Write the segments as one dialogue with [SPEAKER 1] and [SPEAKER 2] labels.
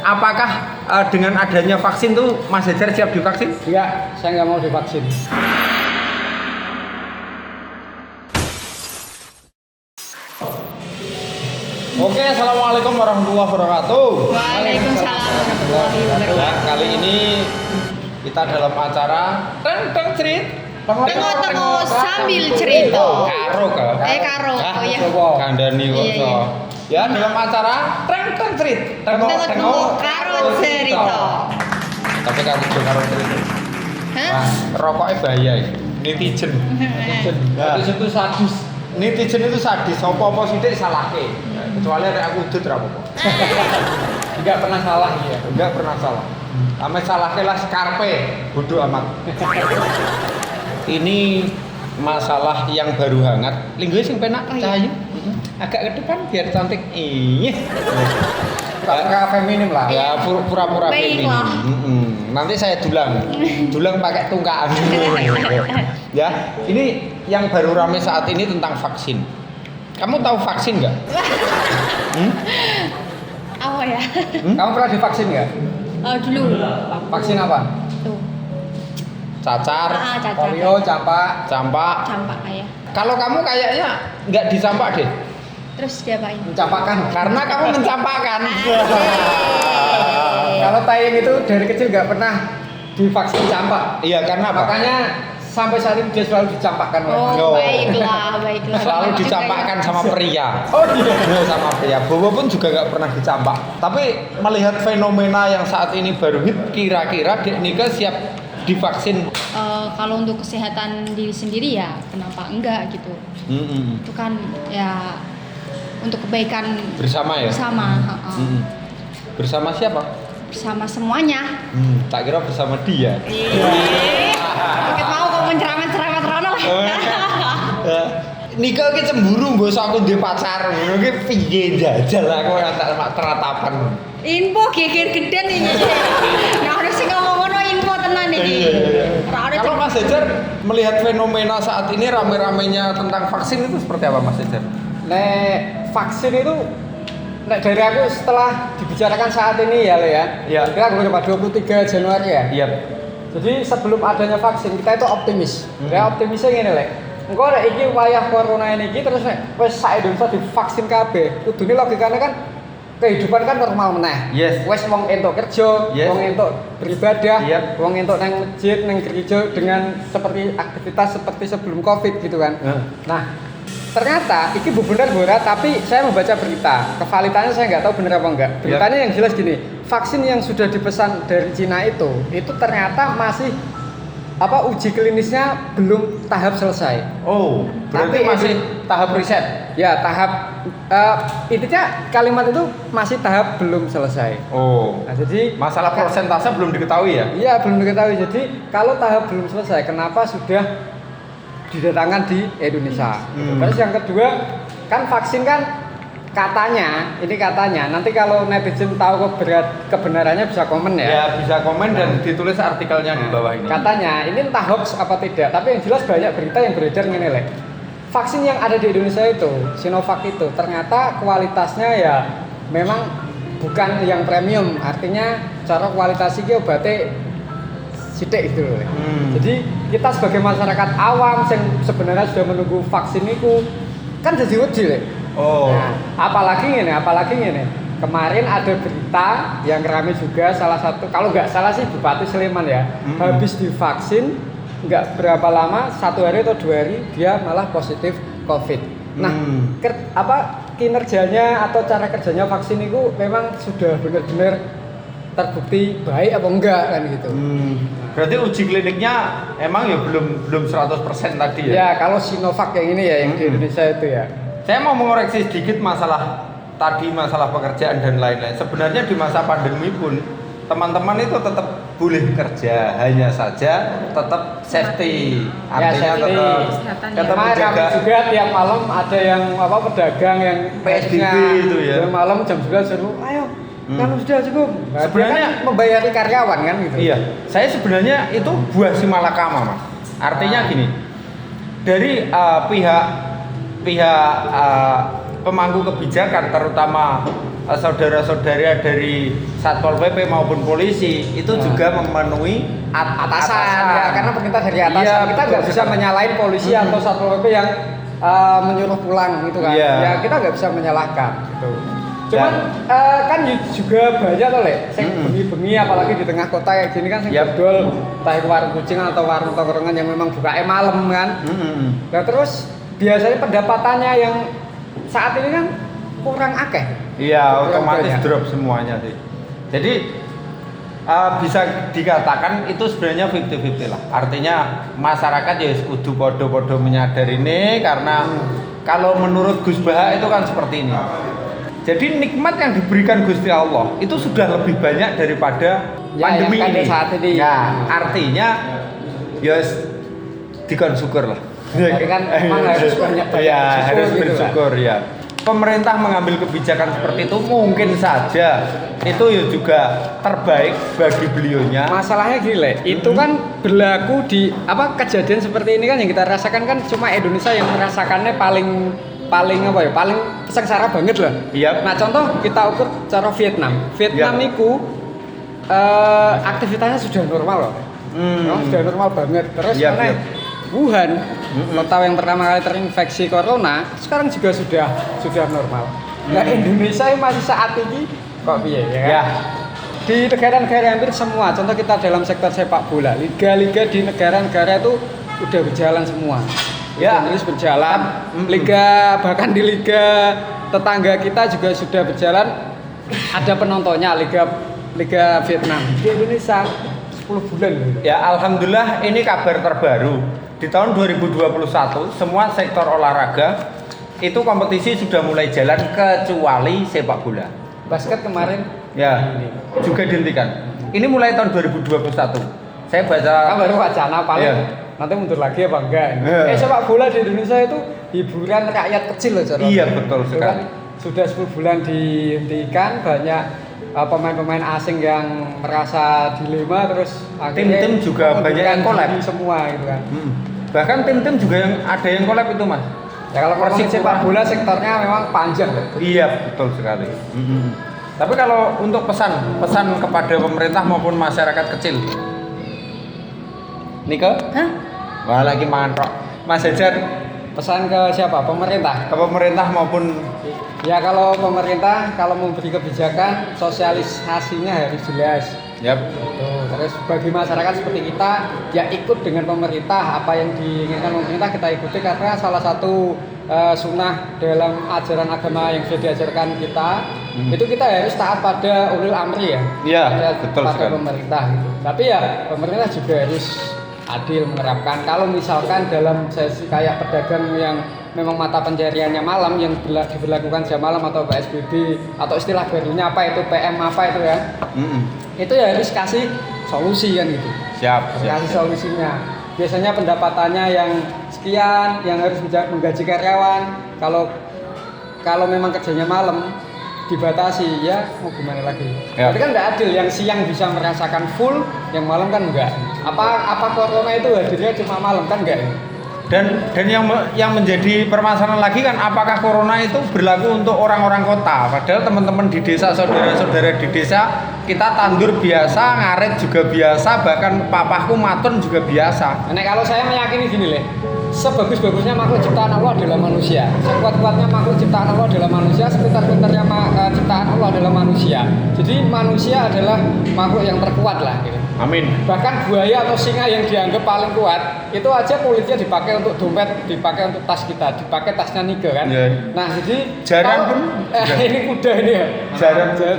[SPEAKER 1] apakah dengan adanya vaksin tuh Mas Hajar siap divaksin?
[SPEAKER 2] Enggak, saya nggak mau divaksin.
[SPEAKER 1] Oke, assalamualaikum warahmatullahi wabarakatuh.
[SPEAKER 3] Waalaikumsalam warahmatullahi wabarakatuh.
[SPEAKER 1] Nah, kali ini kita dalam acara teng cerit.
[SPEAKER 3] Tengok-tengok sambil cerita.
[SPEAKER 1] Karo ke?
[SPEAKER 3] Karo. Oh iya.
[SPEAKER 1] Kandani
[SPEAKER 3] Iya,
[SPEAKER 1] Woso.
[SPEAKER 3] iya.
[SPEAKER 1] Ya, dalam acara teng cerit.
[SPEAKER 3] Tengok-tengok karo cerita.
[SPEAKER 1] Tapi karo cerita.
[SPEAKER 3] Hah?
[SPEAKER 1] Nah, rokoknya bahaya ya. Netizen.
[SPEAKER 2] Netizen itu sadis.
[SPEAKER 1] Netizen itu sadis, apa-apa sithik salahke. Kecuali ada aku udut ra apa-apa.
[SPEAKER 2] Enggak pernah salah ya.
[SPEAKER 1] Enggak pernah salah. Ame salahke lah skarpe, bodoh amat. Ini masalah yang baru hangat. Linggo sing penak
[SPEAKER 3] Oh, iya.
[SPEAKER 1] cahayu. Agak ke depan biar cantik. Ih.
[SPEAKER 2] Pura-pura feminim lah.
[SPEAKER 1] Ya pura-pura feminim.
[SPEAKER 3] Baiklah.
[SPEAKER 1] Nanti saya dulang pakai tungkaan. Ya, ini yang baru rame saat ini tentang vaksin. Kamu tahu vaksin nggak?
[SPEAKER 3] Apa ya?
[SPEAKER 2] Kamu pernah divaksin nggak?
[SPEAKER 3] Dulu.
[SPEAKER 2] Vaksin apa?
[SPEAKER 3] Tuh.
[SPEAKER 1] Cacar,
[SPEAKER 3] Cacar.
[SPEAKER 2] Polio, campak.
[SPEAKER 1] campak.
[SPEAKER 3] Campak ayah.
[SPEAKER 1] Kalau kamu kayaknya nggak dicampak deh,
[SPEAKER 3] Terus diapain?
[SPEAKER 2] Mencampakkan.
[SPEAKER 1] karena kamu mencampakkan.
[SPEAKER 2] Kalau Tayeng itu dari kecil nggak pernah divaksin campak.
[SPEAKER 1] Iya, karena apa?
[SPEAKER 2] Makanya sampai saat ini dia selalu dicampakkan oleh
[SPEAKER 1] Yo.
[SPEAKER 3] Oh, baiklah.
[SPEAKER 1] Selalu
[SPEAKER 3] Bagus
[SPEAKER 1] dicampakkan
[SPEAKER 3] juga
[SPEAKER 1] sama pria.
[SPEAKER 2] Oh iya.
[SPEAKER 1] Sama pria. Bobo pun juga nggak pernah dicampak. Tapi melihat fenomena yang saat ini baru hit, kira-kira Dek Nika siap divaksin?
[SPEAKER 3] Kalau untuk kesehatan diri sendiri ya kenapa enggak gitu. Itu kan ya untuk kebaikan
[SPEAKER 1] Bersama ya?
[SPEAKER 3] bersama.
[SPEAKER 1] Bersama siapa?
[SPEAKER 3] Bersama semuanya.
[SPEAKER 1] Tak kira bersama dia.
[SPEAKER 3] Oke, mau kok menceramah-ceramah terono lah.
[SPEAKER 1] Nika ki cemburu mbok aku duwe pacar. Ngono ki piye jajal aku ora tak teratapan.
[SPEAKER 3] Info geger geden ini. Nah, harus sing ngomong ngono info tenan iki. Ora ada
[SPEAKER 1] Kalau Mas Hajar melihat fenomena saat ini rame-ramenya tentang vaksin itu seperti apa Mas Hajar?
[SPEAKER 2] Nek vaksin itu nek dari aku setelah dibicarakan saat ini ya Le ya.
[SPEAKER 1] Iya.
[SPEAKER 2] Kita berapa 23 Januari ya.
[SPEAKER 1] Iya.
[SPEAKER 2] Jadi sebelum adanya vaksin kita itu optimis. Ya optimisnya ngene Le. Engko nek iki wayah corona ini iki terus nek wis sak Indonesia divaksin kabeh. Kudune logikane kan kehidupan kan normal meneh.
[SPEAKER 1] Yes.
[SPEAKER 2] Wis wong entuk kerja,
[SPEAKER 1] Yes.
[SPEAKER 2] wong entuk beribadah,
[SPEAKER 1] Yep.
[SPEAKER 2] wong entuk nang masjid, nang gereja dengan seperti aktivitas seperti sebelum Covid gitu kan. Nah, ternyata ini benar benar tapi saya membaca berita kevalitannya saya nggak tahu benar apa enggak beritanya yang jelas gini vaksin yang sudah dipesan dari Cina itu ternyata masih uji klinisnya belum tahap selesai.
[SPEAKER 1] Oh, berarti
[SPEAKER 2] Tapi
[SPEAKER 1] masih tahap riset.
[SPEAKER 2] Ya tahap intinya kalimat itu masih tahap belum selesai.
[SPEAKER 1] Oh.
[SPEAKER 2] Nah, jadi
[SPEAKER 1] Masalah persentase belum diketahui ya?
[SPEAKER 2] iya belum diketahui. Jadi kalau tahap belum selesai kenapa sudah didatangkan di Indonesia. Terus yang kedua kan vaksin kan katanya nanti kalau netizen tahu kebenarannya bisa komen ya.
[SPEAKER 1] Ya, bisa komen dan ditulis artikelnya di bawah ini.
[SPEAKER 2] Katanya ini entah hoax apa tidak, tapi yang jelas banyak berita yang beredar mengenai vaksin yang ada di Indonesia itu Sinovac itu ternyata kualitasnya ya memang bukan yang premium, artinya cara kualitas ini obatnya sidik gitu loh. Jadi kita sebagai masyarakat awam yang sebenarnya sudah menunggu vaksin itu kan jadi wedi Le.
[SPEAKER 1] Oh.
[SPEAKER 2] Nah, apalagi ini kemarin ada berita yang ramai juga salah satu kalau nggak salah sih Bupati Sleman ya habis divaksin nggak berapa lama 1 hari atau 2 hari dia malah positif COVID. Nah kinerjanya atau cara kerjanya vaksin itu memang sudah benar-benar terbukti baik apa enggak kan gitu.
[SPEAKER 1] Berarti uji kliniknya emang ya belum 100% tadi ya?
[SPEAKER 2] Ya kalau Sinovac yang ini ya yang di Indonesia itu ya.
[SPEAKER 1] Saya mau mengoreksi sedikit masalah pekerjaan dan lain-lain. Sebenarnya di masa pandemi pun teman-teman itu tetap boleh kerja, hanya saja tetap safety. Artinya
[SPEAKER 2] safety.
[SPEAKER 1] tetap
[SPEAKER 2] Kemarin
[SPEAKER 1] menjaga
[SPEAKER 2] juga tiap malam ada yang pedagang yang
[SPEAKER 1] PSBB itu ya.
[SPEAKER 2] Tiap malam jam 11 suruh ayo kan sudah cukup. Nah,
[SPEAKER 1] Sebenarnya
[SPEAKER 2] kan membayari karyawan kan gitu.
[SPEAKER 1] Iya, saya sebenarnya itu buah si malakama Mas. Artinya gini, dari pihak pemangku kebijakan terutama saudara-saudara dari Satpol PP maupun polisi itu juga memenuhi
[SPEAKER 2] atasan ya, karena perintah dari atasan.
[SPEAKER 1] Iya,
[SPEAKER 2] Kita nggak bisa menyalahin polisi atau Satpol PP yang menyuruh pulang gitu kan.
[SPEAKER 1] Iya.
[SPEAKER 2] Ya kita nggak bisa menyalahkan gitu. Cuman kan juga banyak loh sing bengi-bengi apalagi di tengah kota kayak gini kan sing dodol entah itu warung kucing atau warung tongkrongan yang memang buka malam kan. Nah terus biasanya pendapatannya yang saat ini kan kurang akeh.
[SPEAKER 1] Iya, otomatis drop semuanya sih. Jadi bisa dikatakan itu sebenarnya 50-50 lah. Artinya masyarakat ya kudu podo-podo menyadari ini karena kalau menurut Gus Baha itu kan seperti ini. Jadi nikmat yang diberikan Gusti Allah itu sudah lebih banyak daripada pandemi ini.
[SPEAKER 2] Saat ini.
[SPEAKER 1] Ya, artinya ya dikon syukur lah.
[SPEAKER 2] Tapi kan memang harus banyak
[SPEAKER 1] ya, harus
[SPEAKER 2] gitu
[SPEAKER 1] bersyukur kan? Ya. Pemerintah mengambil kebijakan seperti itu mungkin saja itu ya juga terbaik bagi beliaunya.
[SPEAKER 2] Masalahnya gini Le, itu kan berlaku di kejadian seperti ini kan yang kita rasakan kan cuma Indonesia yang merasakannya paling sengsara banget lah.
[SPEAKER 1] Iya.
[SPEAKER 2] Nah contoh kita ukur cara Vietnam itu aktivitasnya sudah normal loh. Sudah normal banget. Terus Wuhan, kota yang pertama kali terinfeksi corona, sekarang juga sudah normal. Nah Indonesia masih saat ini kok piye ya kan?
[SPEAKER 1] Ya.
[SPEAKER 2] Di negara-negara hampir semua, contoh kita dalam sektor sepak bola, liga-liga di negara-negara itu udah berjalan semua.
[SPEAKER 1] Ya,
[SPEAKER 2] Inggris berjalan, liga bahkan di liga tetangga kita juga sudah berjalan. Ada penontonnya liga Vietnam di Indonesia 10 bulan.
[SPEAKER 1] Ya alhamdulillah ini kabar terbaru. Di tahun 2021 semua sektor olahraga itu kompetisi sudah mulai jalan kecuali sepak bola.
[SPEAKER 2] Basket kemarin
[SPEAKER 1] ya juga dihentikan. Ini mulai tahun 2021. Saya baca
[SPEAKER 2] baru wacana paling nanti mundur lagi apa enggak. Sepak bola di Indonesia itu hiburan rakyat kecil loh cara.
[SPEAKER 1] Iya betul sekali.
[SPEAKER 2] Sudah 10 bulan dihentikan, banyak pemain-pemain asing yang merasa dilema, terus
[SPEAKER 1] tim-tim juga banyak yang collab
[SPEAKER 2] semua gitu kan.
[SPEAKER 1] Bahkan tim-tim juga yang ada yang collab itu Mas.
[SPEAKER 2] Ya kalau Persib sepak bola sektornya memang panjang loh.
[SPEAKER 1] Iya betul sekali. Tapi kalau untuk pesan kepada pemerintah maupun masyarakat kecil, Niko?
[SPEAKER 3] Hah?
[SPEAKER 1] Wah lagi mangan rok. Mas Ejar,
[SPEAKER 2] pesan ke siapa? Pemerintah?
[SPEAKER 1] Ke pemerintah maupun
[SPEAKER 2] ya kalau pemerintah kalau memberi kebijakan sosialisasinya harus jelas. Terus bagi masyarakat seperti kita ya ikut dengan pemerintah, apa yang diinginkan pemerintah kita ikuti karena salah satu sunnah dalam ajaran agama yang sudah diajarkan kita itu kita harus taat pada ulil amri ya.
[SPEAKER 1] Iya, betul
[SPEAKER 2] pada
[SPEAKER 1] sekali.
[SPEAKER 2] pemerintah gitu. Tapi ya pemerintah juga harus adil menerapkan. Kalau misalkan dalam sesi kayak pedagang yang memang mata pencariannya malam yang diberlakukan jam malam atau PSBB atau istilah barunya apa itu PM apa itu ya, itu ya harus kasih solusi kan gitu.
[SPEAKER 1] Siap.
[SPEAKER 2] Kasih solusinya. Biasanya pendapatannya yang sekian, yang harus menggaji karyawan. Kalau memang kerjanya malam dibatasi ya mau gimana lagi?
[SPEAKER 1] Ya.
[SPEAKER 2] Berarti kan nggak adil. Yang siang bisa merasakan full, yang malam kan enggak. Apa corona itu hadirnya cuma malam kan enggak?
[SPEAKER 1] Dan yang menjadi permasalahan lagi kan apakah corona itu berlaku untuk orang-orang kota? Padahal teman-teman di desa, saudara-saudara di desa kita tandur biasa, ngaret juga biasa, bahkan papahku matun juga biasa.
[SPEAKER 2] Nah, kalau saya meyakini gini Le, sebagus-bagusnya makhluk ciptaan Allah adalah manusia. Sekuat-kuatnya makhluk ciptaan Allah adalah manusia, sepintar-pintarnya ciptaan Allah adalah manusia. Jadi manusia adalah makhluk yang terkuat lah gitu.
[SPEAKER 1] Amin.
[SPEAKER 2] Bahkan buaya atau singa yang dianggap paling kuat itu aja kulitnya dipakai untuk dompet, dipakai untuk tas kita, dipakai tasnya Nike kan.
[SPEAKER 1] Yeah.
[SPEAKER 2] Nah jadi
[SPEAKER 1] jarang pun
[SPEAKER 2] ini kuda ini ya.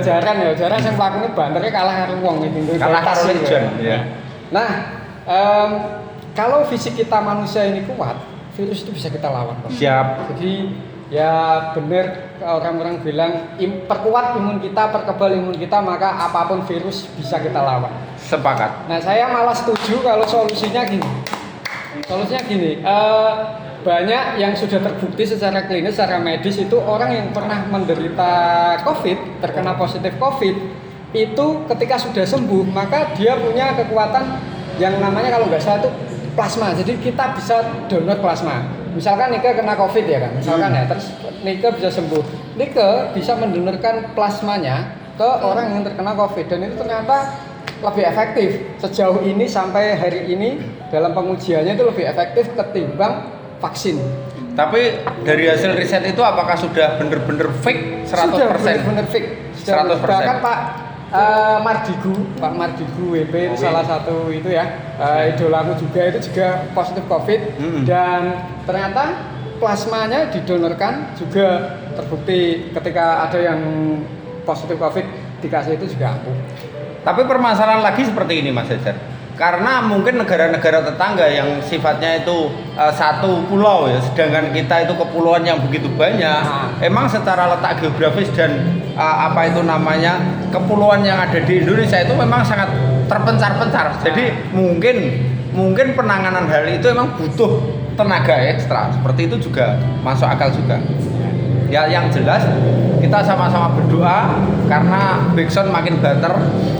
[SPEAKER 2] Jarang yang melakukan banternya kalah karo wong gitu.
[SPEAKER 1] Kalah karo legend. Ya.
[SPEAKER 2] Nah kalau fisik kita manusia ini kuat, virus itu bisa kita lawan kok.
[SPEAKER 1] Siap.
[SPEAKER 2] Jadi ya benar orang-orang bilang perkuat imun kita, perkebal imun kita, maka apapun virus bisa kita lawan.
[SPEAKER 1] Sepakat.
[SPEAKER 2] Nah saya malah setuju kalau solusinya gini. Banyak yang sudah terbukti secara klinis, secara medis itu orang yang pernah menderita COVID, terkena positif COVID, itu ketika sudah sembuh maka dia punya kekuatan yang namanya kalau nggak salah itu plasma. Jadi kita bisa donor plasma. Misalkan Nika kena COVID ya kan, misalkan ya, terus Nika bisa sembuh. Nike bisa mendonorkan plasmanya ke orang yang terkena COVID dan itu ternyata lebih efektif sejauh ini sampai hari ini dalam pengujiannya itu lebih efektif ketimbang vaksin.
[SPEAKER 1] Tapi dari hasil riset itu apakah sudah benar-benar fake 100%?
[SPEAKER 2] Sudah benar-benar fake.
[SPEAKER 1] 100%.
[SPEAKER 2] Bahkan Pak Mardigu WP itu salah satu itu ya idolaku juga itu juga positif COVID dan ternyata plasmanya didonorkan juga terbukti ketika ada yang positif COVID dikasih itu juga aku.
[SPEAKER 1] Tapi permasalahan lagi seperti ini Mas Ejar. Karena mungkin negara-negara tetangga yang sifatnya itu satu pulau ya, sedangkan kita itu kepulauan yang begitu banyak. Emang secara letak geografis dan apa itu namanya kepulauan yang ada di Indonesia itu memang sangat terpencar-pencar. Jadi mungkin penanganan hal itu emang butuh tenaga ekstra. Seperti itu juga masuk akal juga. Ya yang jelas kita sama-sama berdoa karena Backsound makin banter.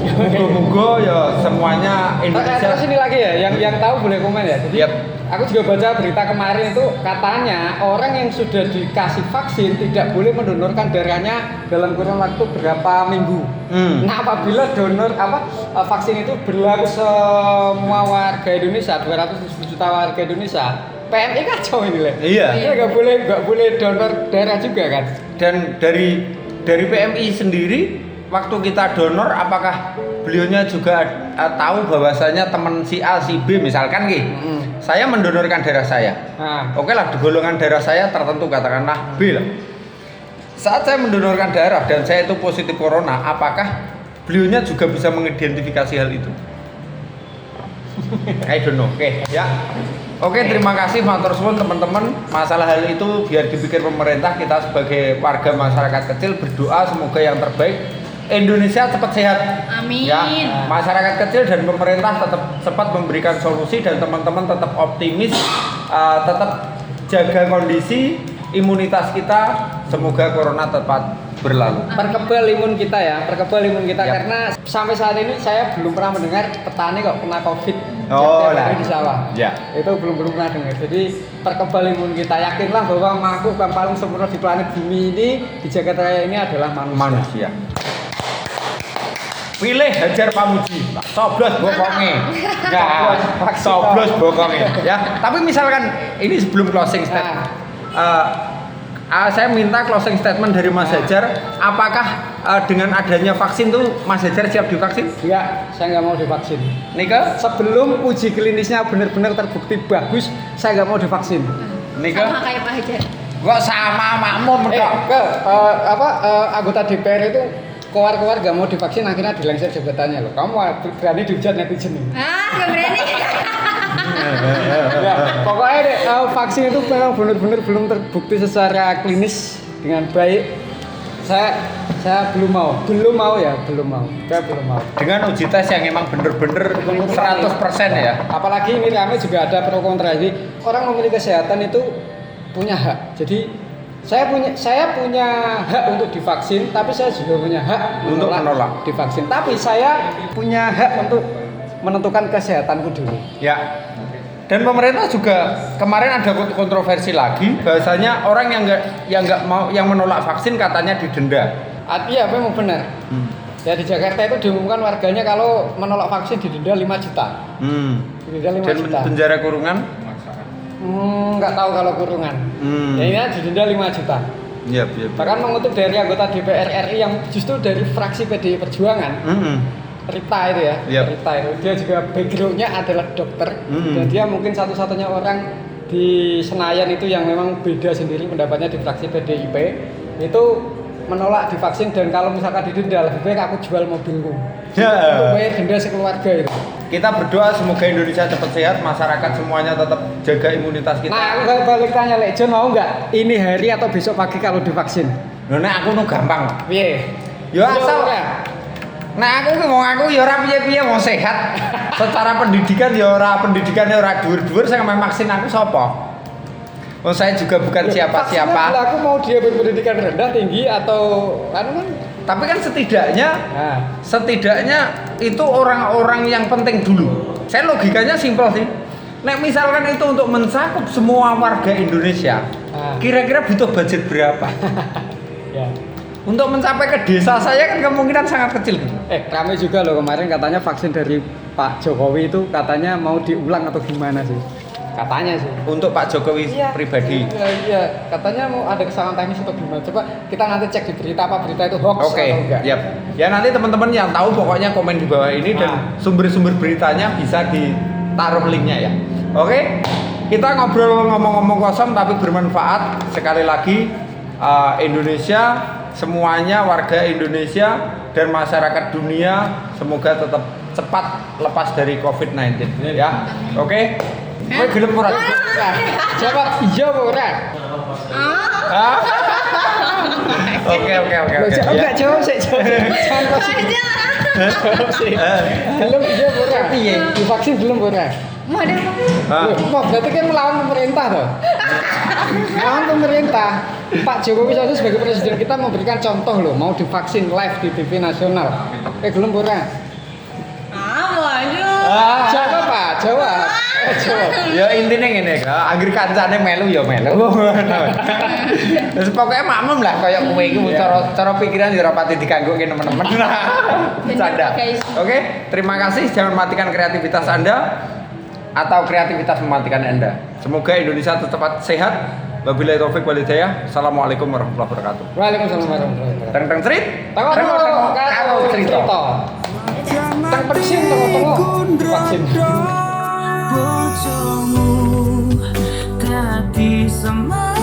[SPEAKER 1] Moga-moga ya semuanya Indonesia.
[SPEAKER 2] Terus ini lagi ya, yang tahu boleh komen ya. Jadi aku juga baca berita kemarin itu katanya orang yang sudah dikasih vaksin tidak boleh mendonorkan darahnya dalam kurun waktu berapa minggu. Nah apabila vaksin itu berlaku semua warga Indonesia, 200 juta warga Indonesia, PMI kacau ini lah.
[SPEAKER 1] Iya.
[SPEAKER 2] Nggak boleh donor darah juga kan.
[SPEAKER 1] Dan dari PMI sendiri waktu kita donor apakah beliaunya juga tahu bahwasanya teman si A si B misalkan saya mendonorkan darah saya. Oke lah di golongan darah saya tertentu katakanlah B lah. Saat saya mendonorkan darah dan saya itu positif corona, apakah beliaunya juga bisa mengidentifikasi hal itu? I don't know. Oke, ya. Oke, terima kasih matur suwun teman-teman. Masalah hal itu biar dipikir pemerintah, kita sebagai warga masyarakat kecil berdoa semoga yang terbaik. Indonesia cepat sehat.
[SPEAKER 3] Amin.
[SPEAKER 1] Ya, masyarakat kecil dan pemerintah tetap cepat memberikan solusi dan teman-teman tetap optimis, tetap jaga kondisi imunitas kita. Semoga corona tepat berlalu.
[SPEAKER 2] Perkebal imun kita ya, karena sampai saat ini saya belum pernah mendengar petani kok kena COVID di sawah.
[SPEAKER 1] Ya.
[SPEAKER 2] Itu belum pernah dengar. Jadi perkebal imun kita, yakinlah bahwa makhluk yang paling sempurna di planet bumi ini di Jagat Raya ini adalah manusia.
[SPEAKER 1] Pilih Hajar Pamuji, coblos bokongnya. Coblos bokongnya. Ya, tapi misalkan ini sebelum closing statement. Saya minta closing statement dari Mas Hajar. Apakah dengan adanya vaksin tuh Mas Hajar siap divaksin?
[SPEAKER 2] Iya, saya nggak mau divaksin.
[SPEAKER 1] Nika?
[SPEAKER 2] Sebelum uji klinisnya benar-benar terbukti bagus, saya nggak mau divaksin.
[SPEAKER 1] Nika?
[SPEAKER 3] Sama kayak Pak Hajar.
[SPEAKER 1] Kok sama makmum
[SPEAKER 2] anggota DPR itu keluar nggak mau divaksin akhirnya dilengser jabatannya loh. Kamu berani dihujat netizen nih?
[SPEAKER 3] Nggak berani.
[SPEAKER 2] Ya, pokoknya deh, vaksin itu memang benar-benar belum terbukti secara klinis dengan baik. Saya belum mau.
[SPEAKER 1] Dengan uji tes yang emang bener-bener 100% ya.
[SPEAKER 2] Apalagi ini rame juga ada pro kontra. Jadi orang memilih kesehatan itu punya hak. Jadi saya punya hak untuk divaksin, tapi saya juga punya hak
[SPEAKER 1] untuk menolak
[SPEAKER 2] divaksin. Tapi saya punya hak untuk menentukan kesehatanku dulu.
[SPEAKER 1] Ya. Dan pemerintah juga kemarin ada kontroversi lagi bahwasanya orang yang menolak vaksin katanya didenda.
[SPEAKER 2] Iya, memang benar. Ya di Jakarta itu diumumkan warganya kalau menolak vaksin didenda 5 juta. Didenda 5 juta.
[SPEAKER 1] Dan penjara kurungan?
[SPEAKER 2] Nggak tahu kalau kurungan. Ya ini didenda 5 juta.
[SPEAKER 1] Iya.
[SPEAKER 2] Bahkan mengutip dari anggota DPR RI yang justru dari fraksi PDI Perjuangan. Rita itu ya. Rita itu dia juga backgroundnya adalah dokter. Dan dia mungkin satu-satunya orang di Senayan itu yang memang beda sendiri pendapatnya di fraksi PDIP itu menolak divaksin dan kalau misalkan didenda lebih baik aku jual mobilku. Untuk bayar denda sekeluarga itu.
[SPEAKER 1] Kita berdoa semoga Indonesia cepat sehat, masyarakat semuanya tetap jaga imunitas kita.
[SPEAKER 2] Nah, aku balik tanya Lek John mau nggak ini hari atau besok pagi kalau divaksin?
[SPEAKER 1] Nek aku gampang.
[SPEAKER 2] Piye?
[SPEAKER 1] Ya asal. Nah aku ya ora piye-piye mau sehat. Secara pendidikan ya ora dhuwur-dhuwur sing vaksin aku sapa? Oh saya juga bukan siapa-siapa.
[SPEAKER 2] Aku mau dia berpendidikan rendah, tinggi atau kan?
[SPEAKER 1] Tapi kan setidaknya itu orang-orang yang penting dulu. Saya logikanya simpel sih. Nek misalkan itu untuk mencakup semua warga Indonesia, kira-kira butuh budget berapa?
[SPEAKER 2] Ya.
[SPEAKER 1] Untuk mencapai ke desa saya kan kemungkinan sangat kecil.
[SPEAKER 2] Ramai juga loh kemarin katanya vaksin dari Pak Jokowi itu katanya mau diulang atau gimana sih? Katanya sih.
[SPEAKER 1] Untuk Pak Jokowi pribadi.
[SPEAKER 2] Iya, katanya mau ada kesalahan teknis atau gimana. Coba kita nanti cek di berita apa berita itu hoax
[SPEAKER 1] Oke,
[SPEAKER 2] atau enggak.
[SPEAKER 1] yap. Ya nanti teman-teman yang tahu pokoknya komen di bawah ini dan sumber-sumber beritanya bisa ditaruh linknya ya. Oke, kita ngobrol ngomong-ngomong kosong tapi bermanfaat. Sekali lagi Indonesia, semuanya warga Indonesia dan masyarakat dunia semoga tetap cepat lepas dari COVID-19 ya. Oke. Kowe gelem ora?
[SPEAKER 2] Jawab iya apa ora?
[SPEAKER 1] Oke.
[SPEAKER 2] Enggak jawab sih. Jangan kasih. Jawab sih. Belum iya apa ora? Divaksin belum ora?
[SPEAKER 3] Mau ada apa?
[SPEAKER 2] Loh, berarti kan melawan pemerintah toh? Melawan pemerintah. Pak Jokowi saja sebagai presiden kita memberikan contoh loh, mau divaksin live di TV nasional. Belum ora? Jawab Pak, jawab.
[SPEAKER 1] Ya intinya ngene, anggere kancane melu ya melu. Terus pokoknya makmum lah kayak kowe iki cara pikiran ya ora pati digangguke teman-teman. Bercanda. Oke, terima kasih, jangan matikan kreativitas Anda atau kreativitas mematikan Anda. Semoga Indonesia tetap sehat. Wabillahi taufik wal hidayah. Assalamualaikum warahmatullahi wabarakatuh.
[SPEAKER 2] Waalaikumsalam warahmatullahi wabarakatuh.
[SPEAKER 1] Teng cerit.
[SPEAKER 2] Karo cerita. Teng persin tengok-tengok vaksin.
[SPEAKER 4] Bojomu dadi semangat.